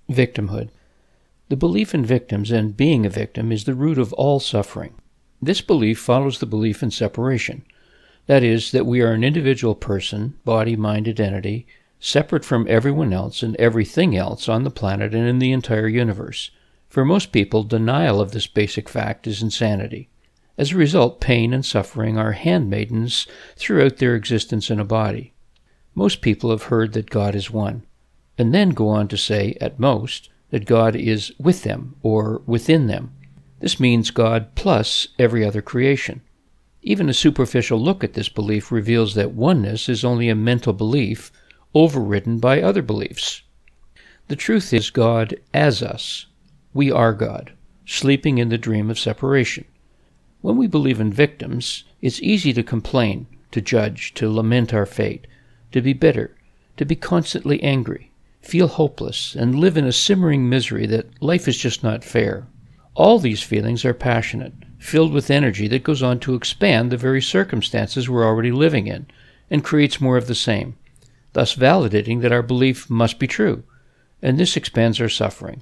Victimhood. The belief in victims and being a victim is the root of all suffering. This belief follows the belief in separation. That is, that we are an individual person, body, mind, identity, separate from everyone else and everything else on the planet and in the entire universe. For most people, denial of this basic fact is insanity. As a result, pain and suffering are handmaidens throughout their existence in a body. Most people have heard that God is one, and then go on to say, at most, that God is with them or within them. This means God plus every other creation. Even a superficial look at this belief reveals that oneness is only a mental belief overridden by other beliefs. The truth is God as us. We are God, sleeping in the dream of separation. When we believe in victims, it's easy to complain, to judge, to lament our fate, to be bitter, to be constantly angry, feel hopeless, and live in a simmering misery that life is just not fair. All these feelings are passionate, filled with energy that goes on to expand the very circumstances we're already living in, and creates more of the same, thus validating that our belief must be true, and this expands our suffering.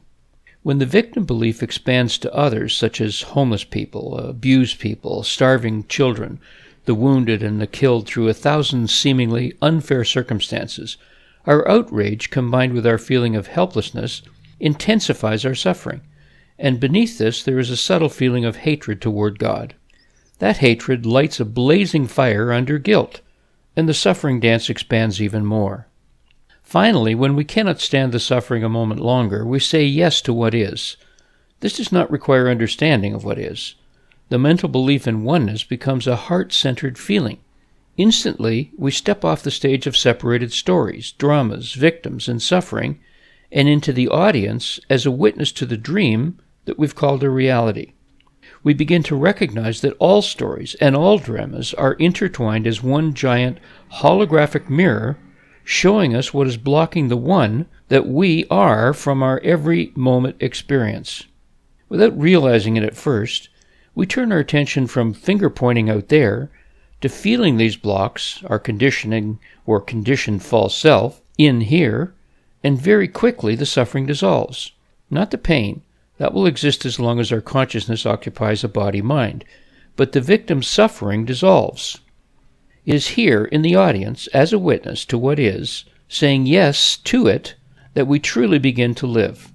When the victim belief expands to others, such as homeless people, abused people, starving children, the wounded and the killed through 1,000 seemingly unfair circumstances, our outrage combined with our feeling of helplessness intensifies our suffering, and beneath this there is a subtle feeling of hatred toward God. That hatred lights a blazing fire under guilt, and the suffering dance expands even more. Finally, when we cannot stand the suffering a moment longer, we say yes to what is. This does not require understanding of what is. The mental belief in oneness becomes a heart-centered feeling. Instantly, we step off the stage of separated stories, dramas, victims, and suffering, and into the audience as a witness to the dream that we've called a reality. We begin to recognize that all stories and all dramas are intertwined as one giant holographic mirror showing us what is blocking the one that we are from our every moment experience. Without realizing it at first, we turn our attention from finger-pointing out there to feeling these blocks, our conditioning or conditioned false self, in here, and very quickly the suffering dissolves. Not the pain. That will exist as long as our consciousness occupies a body-mind. But the victim's suffering dissolves. It is here in the audience, as a witness to what is, saying yes to it, that we truly begin to live.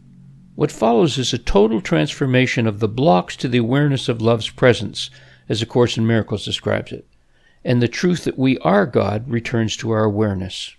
What follows is a total transformation of the blocks to the awareness of love's presence, as A Course in Miracles describes it, and the truth that we are God returns to our awareness.